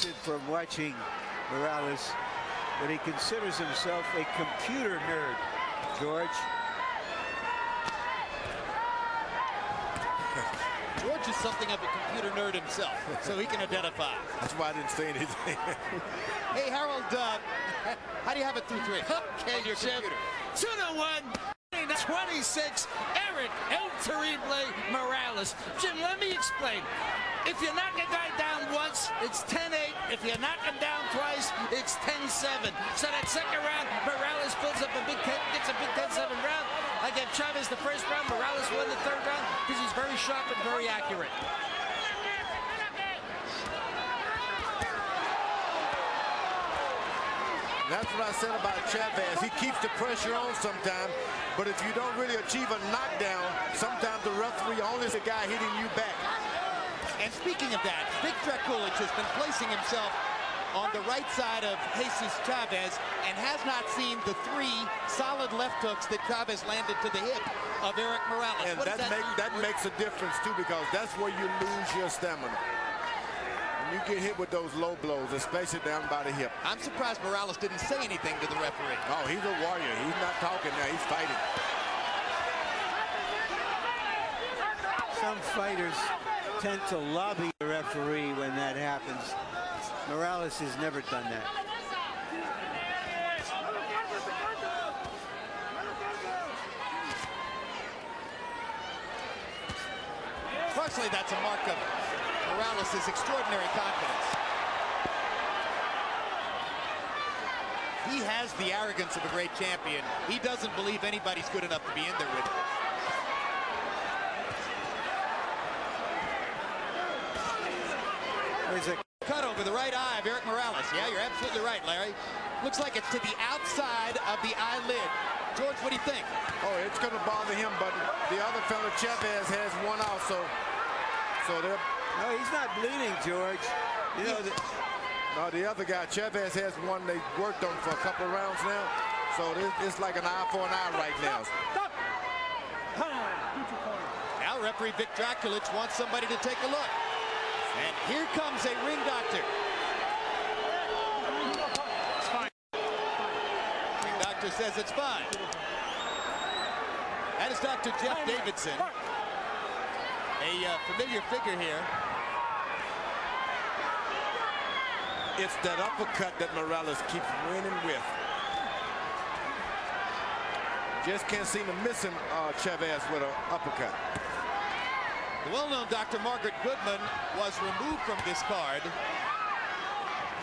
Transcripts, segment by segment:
it from watching Morales, but he considers himself a computer nerd, George. George is something of a computer nerd himself, so he can identify. That's why I didn't say anything. Hey, Harold, how do you have it through 3? Okay, your computer. 2-1, 26, Erik El Terrible Morales. Jim, let me explain. If you knock a guy down once, it's 10-8. If you knock him down twice, it's 10-7. So that second round, Morales builds up a big 10, gets a big 10-7 round. I gave Chavez the first round. Morales won the third round because he's very sharp and very accurate. That's what I said about Chavez. He keeps the pressure on sometimes, but if you don't really achieve a knockdown, sometimes the referee only is the guy hitting you back. And speaking of that, Vic Drakulich has been placing himself on the right side of Jesus Chavez and has not seen the 3 solid left hooks that Chavez landed to the hip of Erik Morales. And that makes a difference, too, because that's where you lose your stamina. When you get hit with those low blows, especially down by the hip. I'm surprised Morales didn't say anything to the referee. Oh, he's a warrior. He's not talking now. He's fighting. Some fighters tend to lobby the referee when that happens. Morales has never done that. Personally, that's a mark of Morales' extraordinary confidence. He has the arrogance of a great champion. He doesn't believe anybody's good enough to be in there with him. There's a cut over the right eye of Erik Morales. Yeah, you're absolutely right, Larry. Looks like it's to the outside of the eyelid. George, what do you think? Oh, it's going to bother him, but the other fellow, Chavez, has one also. So they're... No, he's not bleeding, George. You know, no, the other guy, Chavez, has one they worked on for a couple of rounds now. So it's like an eye for an eye right now. Now referee Vic Drakulich wants somebody to take a look. And here comes a ring doctor. It's fine. Ring doctor says it's fine. That is Dr. Jeff Davidson. A familiar figure here. It's that uppercut that Morales keeps winning with. Just can't seem to miss him, Chavez, with an uppercut. The well-known Dr. Margaret Goodman was removed from this card.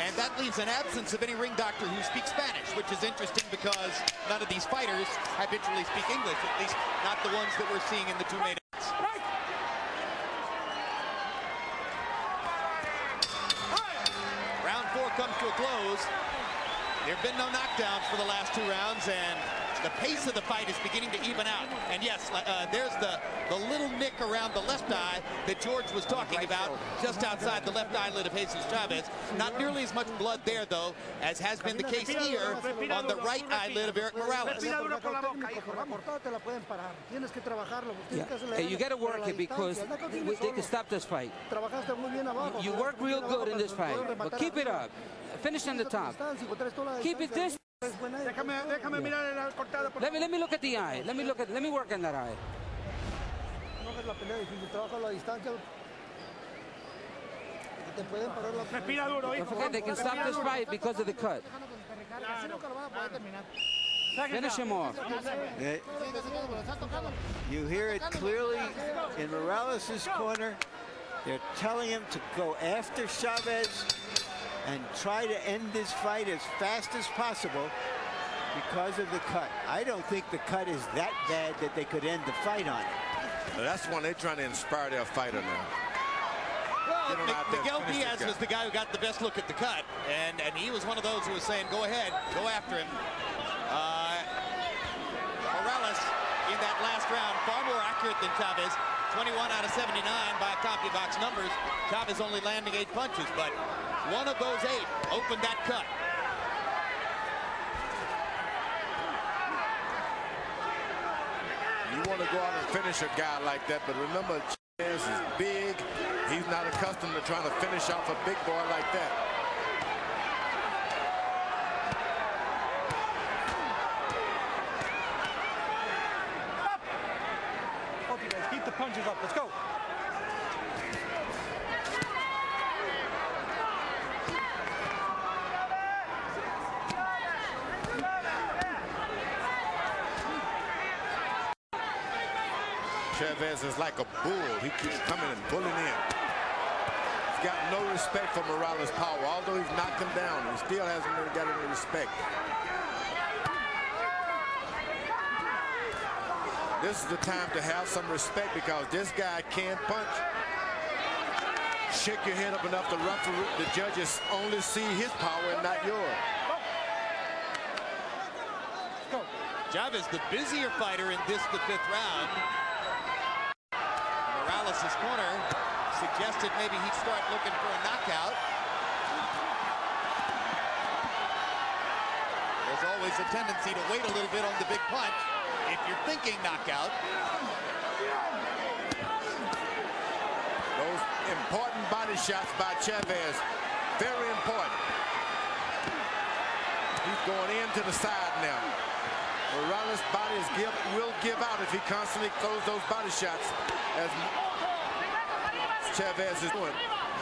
And that leaves an absence of any ring doctor who speaks Spanish, which is interesting because none of these fighters habitually speak English, at least not the ones that we're seeing in the 2 main events. Round 4 comes to a close. There have been no knockdowns for the last 2 rounds, and the pace of the fight is beginning to even out. And yes, there's the little nick around the left eye that George was talking about, just outside the left eyelid of Jesus Chavez. Not nearly as much blood there, though, as has been the case here on the right eyelid of Erik Morales. Yeah, you got to work it because they can stop this fight. You work real good in this fight, but keep it up. Finish on the top. Keep it this. Let me look at the eye. Let me work on that eye. Don't forget, they can stop this fight because of the cut. Finish him off. You hear it clearly in Morales' corner. They're telling him to go after Chavez and try to end this fight as fast as possible because of the cut. I don't think the cut is that bad that they could end the fight on it. That's when they're trying to inspire their fighter now. Well, Miguel Diaz was the guy who got the best look at the cut, and he was one of those who was saying, go ahead, go after him. Morales, in that last round, far more accurate than Chavez. 21 out of 79 by CompuBox numbers. Chavez only landing 8 punches, but one of those 8 opened that cut. You want to go out and finish a guy like that, but remember, Chavez is big. He's not accustomed to trying to finish off a big boy like that. shoulders up. Let's go. Chavez is like a bull. He keeps coming and pulling in. He's got no respect for Morales' power. Although he's knocked him down, he still hasn't really got any respect. This is the time to have some respect because this guy can punch. Shake your head up enough, the judges only see his power and not yours. Chavez, the busier fighter in this, the 5th round. Morales' corner suggested maybe he'd start looking for a knockout. There's always a tendency to wait a little bit on the big punch if you're thinking knockout. Those important body shots by Chavez, very important. He's going into the side now. Morales' body will give out if he constantly throws those body shots, as Chavez is doing.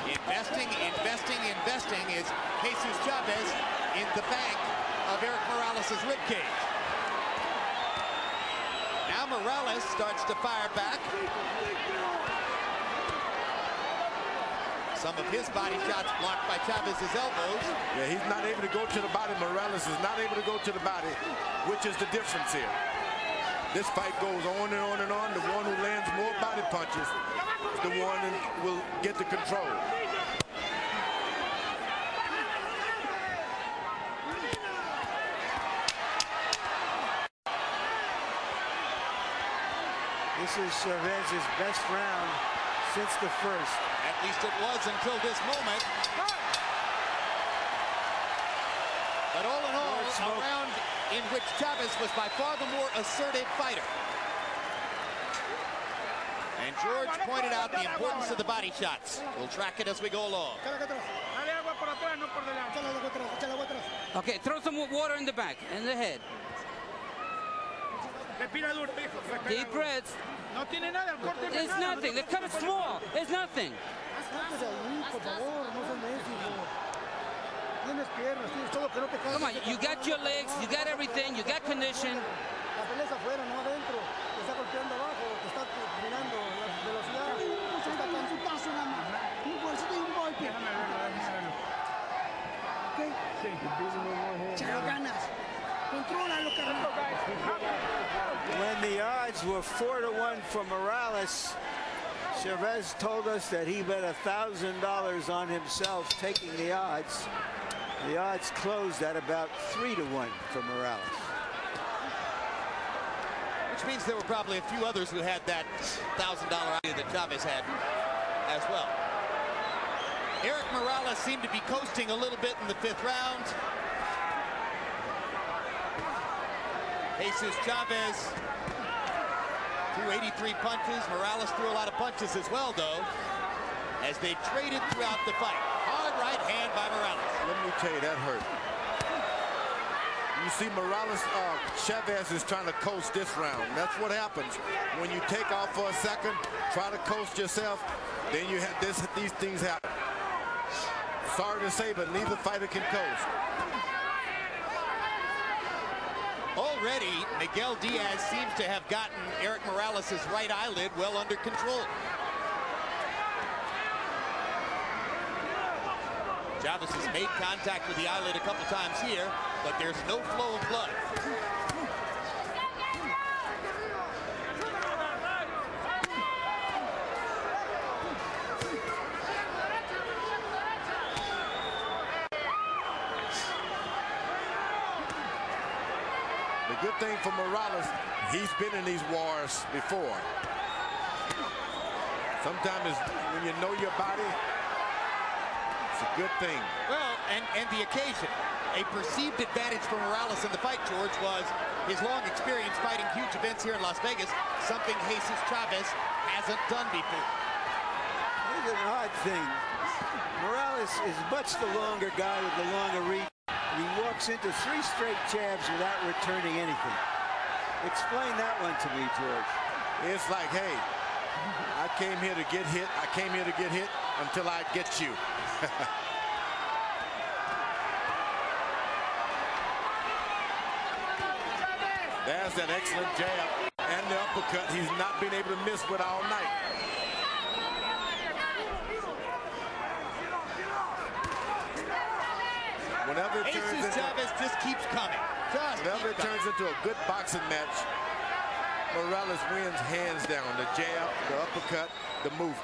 Investing is Jesus Chavez in the bank of Erik Morales' ribcage. Now Morales starts to fire back. Some of his body shots blocked by Chavez's elbows. Yeah, he's not able to go to the body. Morales is not able to go to the body, which is the difference here. This fight goes on and on and on. The one who lands more body punches is the one that will get the control. This is Chavez's best round since the first. At least it was until this moment. But all in all, a round in which Chavez was by far the more assertive fighter. And George pointed out the importance of the body shots. We'll track it as we go along. Okay, throw some water in the back, in the head. Deep breaths. It's nothing. The cut is small. It's nothing. Come on, you got your legs, you got everything, you got condition. When the odds were 4-1 for Morales, Chavez told us that he bet $1,000 on himself taking the odds. The odds closed at about 3-1 for Morales. Which means there were probably a few others who had that $1,000 idea that Chavez had as well. Erik Morales seemed to be coasting a little bit in the 5th round. Jesus Chavez threw 83 punches. Morales threw a lot of punches as well, though, as they traded throughout the fight. Hard right hand by Morales. Let me tell you, that hurt. You see Morales, Chavez is trying to coast this round. That's what happens when you take off for a second, try to coast yourself, then you have these things happen. Sorry to say, but neither fighter can coast. Already, Miguel Diaz seems to have gotten Erik Morales' right eyelid well under control. Chavez has made contact with the eyelid a couple times here, but there's no flow of blood. The good thing for Morales, he's been in these wars before. Sometimes when you know your body, it's a good thing. Well, and the occasion. A perceived advantage for Morales in the fight, George, was his long experience fighting huge events here in Las Vegas, something Jesus Chavez hasn't done before. Here's an odd thing. Morales is much the longer guy with the longer reach. He walks into 3 straight jabs without returning anything. Explain that one to me, George. It's like, hey, I came here to get hit. I came here to get hit until I get you. There's that excellent jab and the uppercut he's not been able to miss with all night. Whenever it turns into, Chavez just keeps coming. Whenever it turns into a good boxing match, Morales wins hands down. The jab, the uppercut, the movement.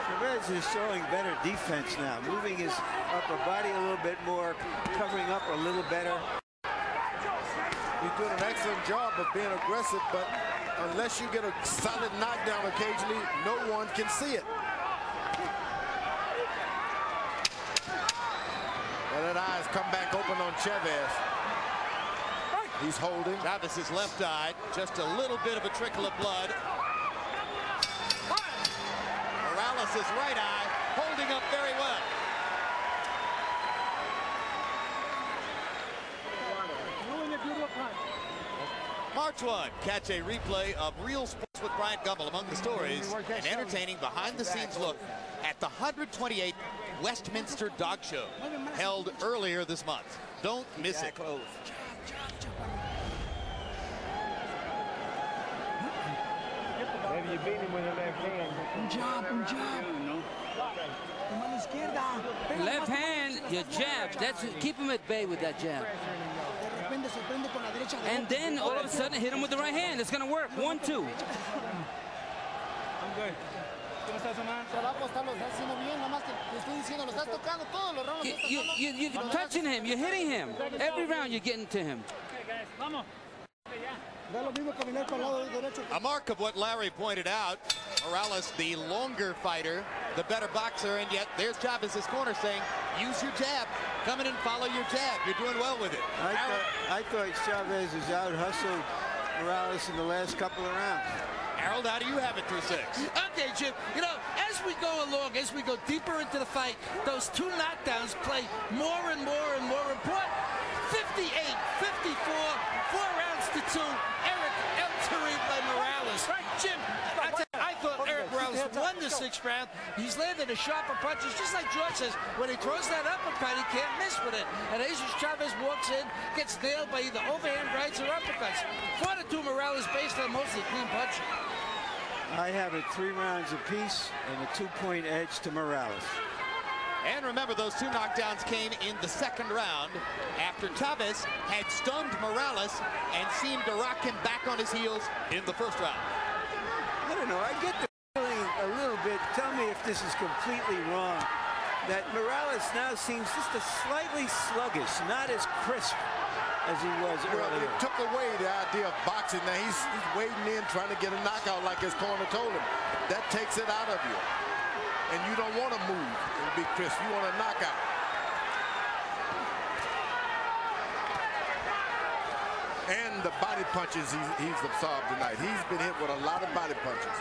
Chavez is showing better defense now, moving his upper body a little bit more, covering up a little better. He's doing an excellent job of being aggressive, but unless you get a solid knockdown occasionally, no one can see it. And that eye's come back open on Chavez. He's holding. Chavez's left eye, just a little bit of a trickle of blood. Morales' right eye holding up very well. March 1, catch a replay of Real Sports with Bryant Gumbel. Among the stories, an entertaining behind-the-scenes look at the 128th Westminster Dog Show, held earlier this month. Don't miss it. Maybe you beat him with a left hand. Left hand, your jab. That's keep him at bay with that jab. And then all of a sudden hit him with the right hand. It's going to work. 1, 2. I'm good. You're touching him. You're hitting him. Every round you're getting to him. A mark of what Larry pointed out, Morales, the longer fighter, the better boxer, and yet there's Chavez's corner saying, use your jab. Come in and follow your jab. You're doing well with it. I thought Chavez has out-hustled Morales in the last couple of rounds. Harold, how do you have it through 6? Okay, Jim. You know, as we go along, as we go deeper into the fight, those 2 knockdowns play more and more and more important. 58, 54, 4 rounds to 2. Erik El Terrible Morales. Jim, I thought Erik Morales won the 6th round. He's landed the sharper punches, just like George says. When he throws that uppercut, he can't miss with it. And Jesus Chavez walks in, gets nailed by either overhand rights or uppercuts. 4-2 Morales based on mostly clean punching. I have it 3 rounds apiece and a 2-point edge to Morales. And remember, those 2 knockdowns came in the 2nd round after Chavez had stunned Morales and seemed to rock him back on his heels in the 1st round. I don't know. I get the feeling a little bit. Tell me if this is completely wrong. That Morales now seems just a slightly sluggish, not as crisp as he was Well, earlier. it took away the idea of boxing. Now he's waiting in, trying to get a knockout like his corner told him. That takes it out of you. And you don't want to move and be crisp. You want to knock out. And the body punches he's absorbed tonight. He's been hit with a lot of body punches.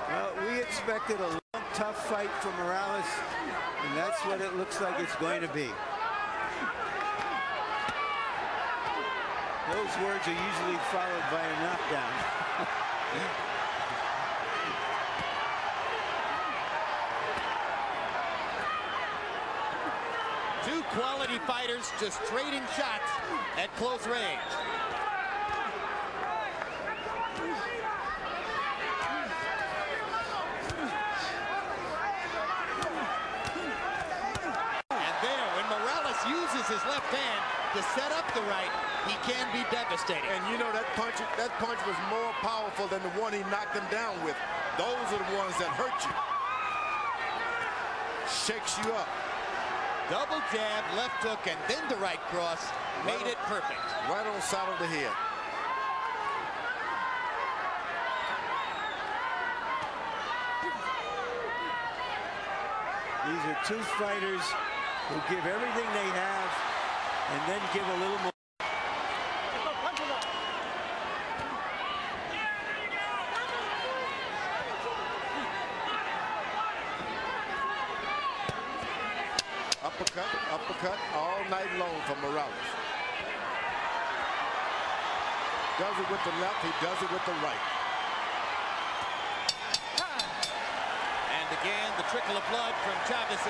Well, we expected a long, tough fight from Morales, and that's what it looks like it's going to be. Those words are usually followed by a knockdown. Two quality fighters just trading shots at close range. And there, when Morales uses his left hand to set up the right, he can be devastating. And you know that punch was more powerful than the one he knocked him down with. Those are the ones that hurt you. Shakes you up. Double jab, left hook, and then the right cross made it perfect. Right on side of the head. These are 2 fighters who give everything they have and then give a little more. Uppercut all night long for Morales. does it with the left, he does it with the right. And again, the trickle of blood from Chavez.